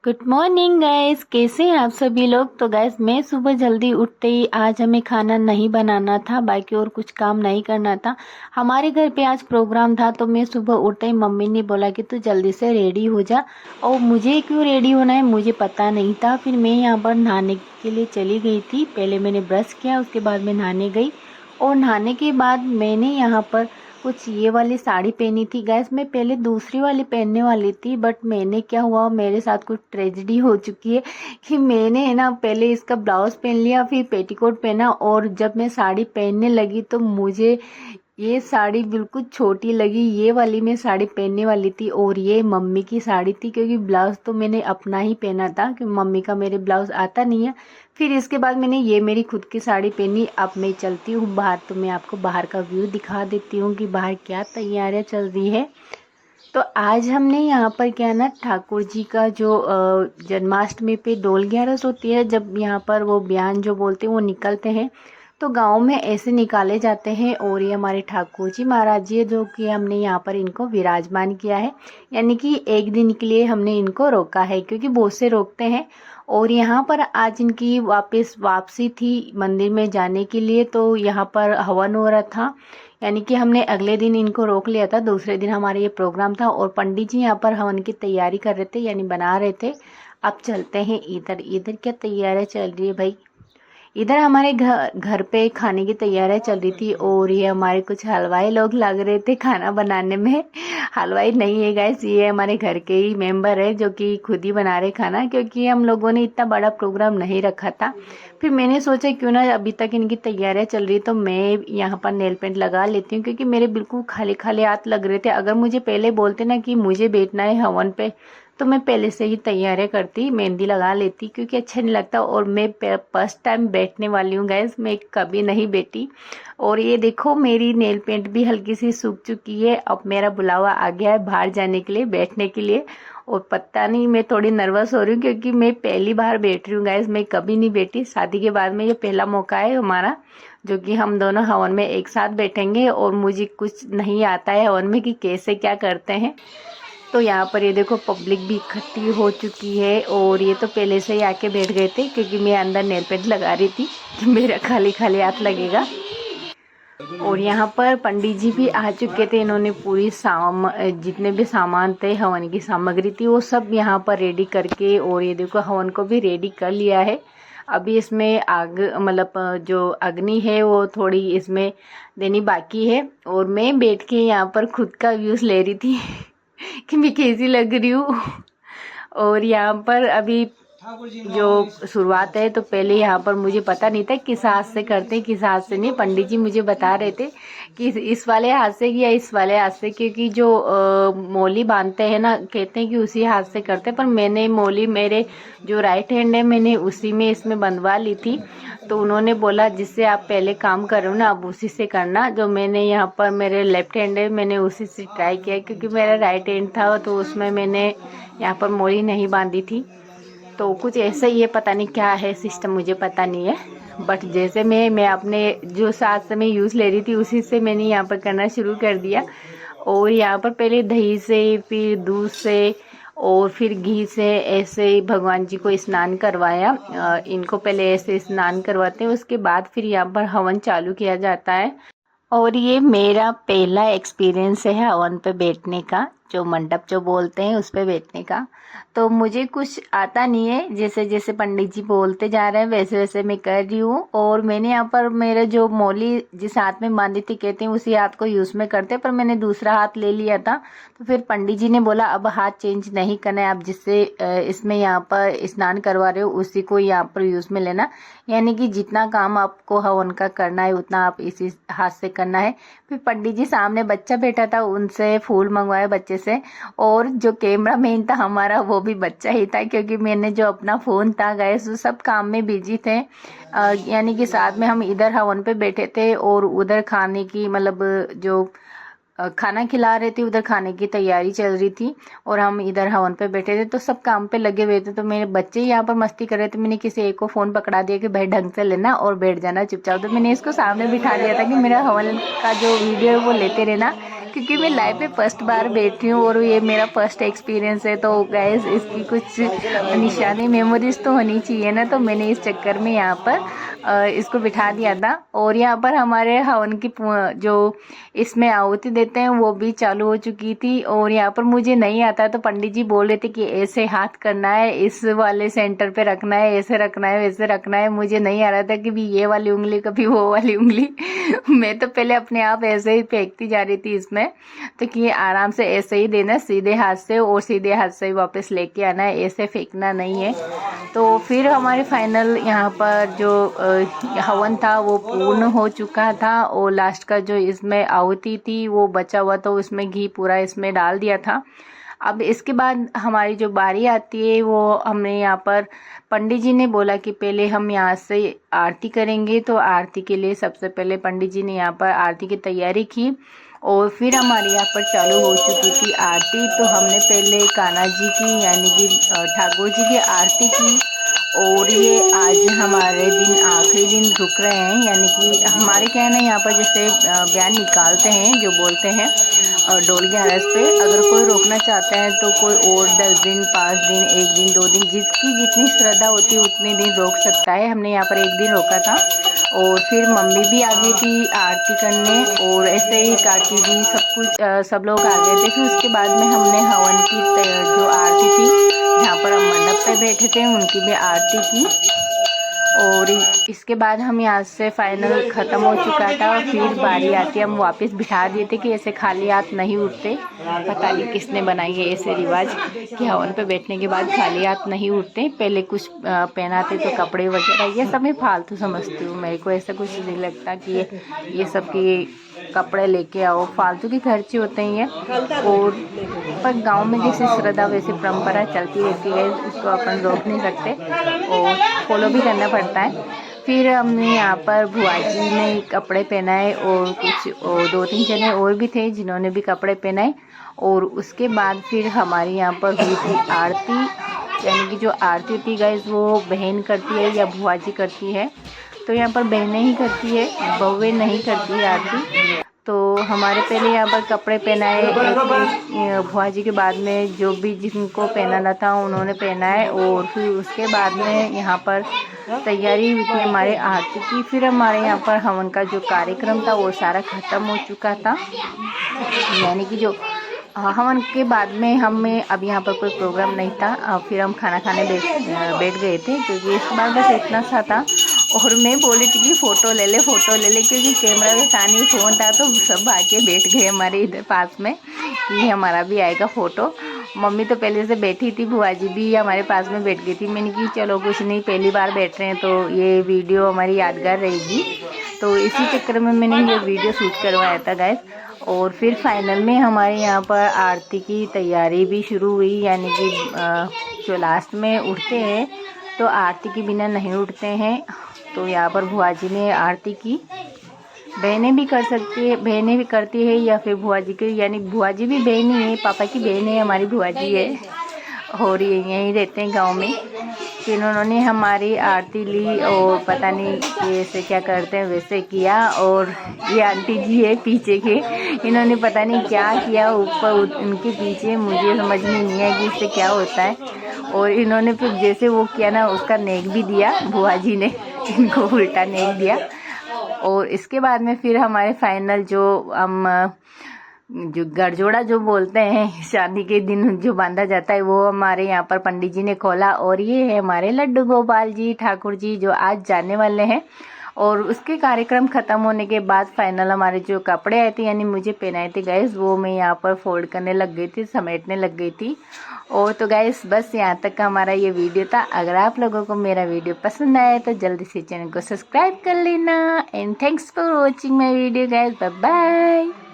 Good morning guys, कैसे हैं आप सभी लोग। तो गाइस मैं सुबह जल्दी उठते ही आज हमें खाना नहीं बनाना था, बाकी और कुछ काम नहीं करना था। हमारे घर पे आज प्रोग्राम था, तो मैं सुबह उठते ही मम्मी ने बोला कि तू जल्दी से रेडी हो जा। और मुझे क्यों रेडी होना है मुझे पता नहीं था। फिर मैं यहाँ पर नहाने के लिए चली गई थी। पहले मैंने ब्रश किया, उसके बाद मैं नहाने गई। और नहाने के बाद मैंने यहाँ पर कुछ ये वाली साड़ी पहनी थी। गैस मैं पहले दूसरी वाली पहनने वाली थी, बट मैंने क्या हुआ, मेरे साथ कुछ ट्रेजेडी हो चुकी है कि मैंने है ना पहले इसका ब्लाउज पहन लिया, फिर पेटीकोट पहना, और जब मैं साड़ी पहनने लगी तो मुझे ये साड़ी बिल्कुल छोटी लगी। ये वाली मैं साड़ी पहनने वाली थी और ये मम्मी की साड़ी थी, क्योंकि ब्लाउज तो मैंने अपना ही पहना था क्योंकि मम्मी का मेरे ब्लाउज आता नहीं है। फिर इसके बाद मैंने ये मेरी खुद की साड़ी पहनी। अब मैं चलती हूँ बाहर, तो मैं आपको बाहर का व्यू दिखा देती हूँ कि बाहर क्या तैयारियां चल रही है। तो आज हमने यहाँ पर क्या ना, ठाकुर जी का जो जन्माष्टमी पे डोल ग्यारस होती है, जब यहाँ पर वो बयान जो बोलते हैं वो निकलते हैं, तो गांव में ऐसे निकाले जाते हैं। और ये हमारे ठाकुर जी महाराज जी है, जो कि हमने यहाँ पर इनको विराजमान किया है, यानी कि एक दिन के लिए हमने इनको रोका है, क्योंकि बहुत से रोकते हैं। और यहाँ पर आज इनकी वापसी थी मंदिर में जाने के लिए, तो यहाँ पर हवन हो रहा था, यानी कि हमने अगले दिन इनको रोक लिया था। दूसरे दिन हमारा ये प्रोग्राम था और पंडित जी यहाँ पर हवन की तैयारी कर रहे थे, यानी बना रहे थे। अब चलते हैं इधर। इधर क्या तैयारियां चल रही है भाई। इधर हमारे घर पे खाने की तैयारियां चल रही थी, और ये हमारे कुछ हलवाई लोग लग रहे थे खाना बनाने में। हलवाई नहीं है गाइस, ये हमारे घर के ही मेंबर है, जो कि खुद ही बना रहे खाना, क्योंकि हम लोगों ने इतना बड़ा प्रोग्राम नहीं रखा था। फिर मैंने सोचा क्यों ना अभी तक इनकी तैयारियां चल रही, तो मैं यहाँ पर नेल पेंट लगा लेती हूँ, क्योंकि मेरे बिल्कुल खाली खाली हाथ लग रहे थे। अगर मुझे पहले बोलते ना कि मुझे बैठना है हवन पे, तो मैं पहले से ही तैयारियां करती, मेहंदी लगा लेती, क्योंकि अच्छा नहीं लगता। और मैं फर्स्ट टाइम बैठने वाली हूँ गैस, मैं कभी नहीं बैठी। और ये देखो मेरी नेल पेंट भी हल्की सी सूख चुकी है। अब मेरा बुलावा आ गया है बाहर जाने के लिए, बैठने के लिए। और पता नहीं, मैं थोड़ी नर्वस हो रही हूँ, क्योंकि मैं पहली बार बैठ रही हूँ गैस, मैं कभी नहीं बैठी। शादी के बाद में ये पहला मौका है हमारा, जो कि हम दोनों हवन में एक साथ बैठेंगे। और मुझे कुछ नहीं आता है हवन में कि कैसे क्या करते हैं। तो यहाँ पर ये देखो पब्लिक भी इकट्ठी हो चुकी है, और ये तो पहले से ही आके बैठ गए थे, क्योंकि मैं अंदर नेल पेंट लगा रही थी कि मेरा खाली खाली हाथ लगेगा। और यहाँ पर पंडित जी भी आ चुके थे, इन्होंने पूरी जितने भी सामान थे, हवन की सामग्री थी, वो सब यहाँ पर रेडी करके, और ये देखो हवन को भी रेडी कर लिया है। अभी इसमें आग मतलब जो अग्नि है वो थोड़ी इसमें देनी बाकी है। और मैं बैठ के यहाँ पर खुद का व्यूज ले रही थी कि मैं कैसी लग रही हूँ। और यहाँ पर अभी जो शुरुआत है, तो पहले यहाँ पर मुझे पता नहीं था किस हाथ से करते हैं किस हाथ से नहीं। पंडित जी मुझे बता रहे थे कि इस वाले हाथ से या इस वाले हाथ से, क्योंकि जो मौली बांधते हैं ना, कहते हैं कि उसी हाथ से करते हैं। पर मैंने मौली, मेरे जो राइट हैंड है, मैंने उसी में इसमें बंधवा ली थी। तो उन्होंने बोला जिससे आप पहले काम कर रहे हो ना, अब उसी से करना। जो मैंने यहाँ पर मेरे लेफ्ट हैंड है, मैंने उसी से ट्राई किया, क्योंकि मेरा राइट हैंड था, तो उसमें मैंने यहाँ पर मौली नहीं बांधी थी। तो कुछ ऐसा ही है, पता नहीं क्या है सिस्टम, मुझे पता नहीं है। बट जैसे मैं अपने जो साथ से मैं यूज़ ले रही थी, उसी से मैंने यहाँ पर करना शुरू कर दिया। और यहाँ पर पहले दही से, फिर दूध से, और फिर घी से ऐसे ही भगवान जी को स्नान करवाया। इनको पहले ऐसे स्नान करवाते हैं, उसके बाद फिर यहाँ पर हवन चालू किया जाता है। और ये मेरा पहला एक्सपीरियंस है हवन पे बैठने का, जो मंडप जो बोलते हैं उस पे बैठने का। तो मुझे कुछ आता नहीं है, जैसे जैसे पंडित जी बोलते जा रहे हैं वैसे वैसे मैं कर रही हूँ। और मैंने यहाँ पर मेरा जो मौली जिस हाथ में बांधी थी, कहते हैं उसी हाथ को यूज में करते, पर मैंने दूसरा हाथ ले लिया था। तो फिर पंडित जी ने बोला अब हाथ चेंज नहीं करना है, आप जिससे इसमें यहाँ पर स्नान करवा रहे हो उसी को यहाँ पर यूज में लेना, यानी कि जितना काम आपको हवन का करना है उतना आप इसी हाथ से करना है। फिर पंडित जी सामने बच्चा बैठा था, उनसे फूल मंगवाए बच्चे से। और जो कैमरा मैन था हमारा, वो भी बच्चा ही था, क्योंकि मैंने जो अपना फोन था गैस, वो सब काम में बिजी थे। यानी कि साथ में हम इधर हवन पे बैठे थे, और उधर खाने की मतलब जो खाना खिला रहे थे, उधर खाने की तैयारी चल रही थी, और हम इधर हवन पे बैठे थे, तो सब काम पे लगे हुए थे। तो मेरे बच्चे यहाँ पर मस्ती कर रहे थे, मैंने किसी एक को फोन पकड़ा दिया कि भाई ढंग से लेना और बैठ जाना चुपचाप। तो मैंने इसको सामने बिठा दिया था कि मेरा हवन का जो वीडियो है वो लेते रहना, क्योंकि मैं लाइफ में फर्स्ट बार बैठी हूँ और ये मेरा फर्स्ट एक्सपीरियंस है। तो गैस इसकी कुछ निशानी मेमोरीज तो होनी चाहिए ना, तो मैंने इस चक्कर में यहाँ पर इसको बिठा दिया था। और यहाँ पर हमारे हवन की जो इसमें आहुति देते हैं वो भी चालू हो चुकी थी। और यहाँ पर मुझे नहीं आता तो पंडित जी बोल रहे थे कि ऐसे हाथ करना है, इस वाले सेंटर पे रखना है, ऐसे रखना है, वैसे रखना है। मुझे नहीं आ रहा था कि भी ये वाली उंगली कभी वो वाली उंगली मैं तो पहले अपने आप ऐसे ही फेंकती जा रही थी इसमें, तो कि आराम से ऐसे ही देना सीधे हाथ से, और सीधे हाथ से ही वापस लेके आना है, ऐसे फेंकना नहीं है। तो फिर हमारे फाइनल यहाँ पर जो हवन था वो पूर्ण हो चुका था। और लास्ट का जो इसमें आहुति थी वो बचा हुआ, तो उसमें घी पूरा इसमें डाल दिया था। अब इसके बाद हमारी जो बारी आती है वो हमने यहाँ पर पंडित जी ने बोला कि पहले हम यहाँ से आरती करेंगे। तो आरती के लिए सबसे पहले पंडित जी ने यहाँ पर आरती की तैयारी की और फिर हमारे यहाँ पर चालू हो चुकी थी आरती। तो हमने पहले कान्हा जी की यानी कि ठाकुर जी की आरती की। और ये आज हमारे दिन आखिरी दिन रुक रहे हैं, यानी कि हमारे क्या है ना यहाँ पर जैसे बयान निकालते हैं जो बोलते हैं डोल 11 पे, अगर कोई रोकना चाहता है तो कोई और 10 दिन 5 दिन 1 दिन 2 दिन जिसकी जितनी श्रद्धा होती है उतने दिन रोक सकता है। हमने यहाँ पर 1 दिन रोका था। और फिर मम्मी भी आ गई थी आरती करने, और ऐसे ही काकी जी सब लोग आ गए थे। फिर उसके बाद में हमने हवन की जो आरती थी जहाँ पर हम मंडप पे बैठे थे उनकी भी आरती की। और इसके बाद हम यहाँ से फाइनल ख़त्म हो चुका था। और फिर बारी आती हम वापस बिठा दिए थे कि ऐसे खाली हाथ नहीं उठते। पता नहीं किसने बनाई है ऐसे रिवाज कि हवन पे बैठने के बाद खाली हाथ नहीं उठते, पहले कुछ पहनाते तो कपड़े वगैरह। ये सब मैं फालतू समझती हूँ, मेरे को ऐसा कुछ नहीं लगता कि ये सब की कपड़े लेके आओ, फालतू के खर्चे होते हैं। और पर गांव में जैसे श्रद्धा वैसे परंपरा चलती रहती है, उसको अपन रोक नहीं सकते और फॉलो भी करना पड़ता है। फिर हमने यहाँ पर बुआ जी ने कपड़े पहनाए और कुछ 2-3 जने और भी थे जिन्होंने भी कपड़े पहनाए। और उसके बाद फिर हमारे यहाँ पर हुई थी आरती, यानी कि जो आरती होती गाइस वो बहन करती है या बुआ जी करती है। तो यहाँ पर बहनें ही करती है, बहुएं नहीं करती है आरती। तो हमारे पहले यहाँ पर कपड़े पहनाए एक बुआ जी के बाद में जो भी जिनको पहनाना था उन्होंने पहनाए। और फिर उसके बाद में यहाँ पर तैयारी हुई थी हमारे आरती की। फिर हमारे यहाँ पर हवन का जो कार्यक्रम था वो सारा ख़त्म हो चुका था, यानी कि जो हवन के बाद में हमें अब यहाँ पर कोई प्रोग्राम नहीं था। फिर हम खाना खाने बैठ गए थे, क्योंकि इस बार बस इतना सा था। और मैं बोली थी कि फ़ोटो ले ले क्योंकि कैमरा के साथ ही फ़ोन था, तो सब आके बैठ गए हमारे इधर पास में कि हमारा भी आएगा फ़ोटो। मम्मी तो पहले से बैठी थी, बुआ जी भी हमारे पास में बैठ गई थी। मैंने कि चलो कुछ नहीं, पहली बार बैठ रहे हैं तो ये वीडियो हमारी यादगार रहेगी। तो इसी चक्कर में मैंने ये वीडियो शूट करवाया था गाइस। और फिर फाइनल में हमारे यहाँ पर आरती की तैयारी भी शुरू हुई, यानी कि जो लास्ट में उठते हैं तो आरती के बिना नहीं उठते हैं। तो यहाँ पर बुआ जी ने आरती की, बहनें भी कर सकती है, बहनें भी करती है या फिर बुआ जी की, यानी बुआ जी भी बहन ही है, पापा की बहन है हमारी बुआ जी है, और ये यहीं रहते हैं गांव में। फिर उन्होंने हमारी आरती ली और पता नहीं कैसे क्या करते हैं वैसे किया। और ये आंटी जी है पीछे के, इन्होंने पता नहीं क्या किया ऊपर उनके पीछे, मुझे समझ में नहीं आया कि इससे क्या होता है। और इन्होंने फिर जैसे वो किया ना उसका नेक भी दिया, बुआ जी ने इनको उल्टा नेक दिया। और इसके बाद में फिर हमारे फाइनल जो हम जो गठजोड़ा जो बोलते हैं शादी के दिन जो बांधा जाता है वो हमारे यहाँ पर पंडित जी ने खोला। और ये है हमारे लड्डू गोपाल जी ठाकुर जी जो आज जाने वाले हैं। और उसके कार्यक्रम ख़त्म होने के बाद फाइनल हमारे जो कपड़े आए थे यानी मुझे पहनाए थे गाइस, वो मैं यहाँ पर फोल्ड करने लग गई थी, समेटने लग गई थी। और तो गाइस बस यहाँ तक का हमारा ये वीडियो था। अगर आप लोगों को मेरा वीडियो पसंद आया तो जल्दी से चैनल को सब्सक्राइब कर लेना। And thanks for watching my video guys, bye bye.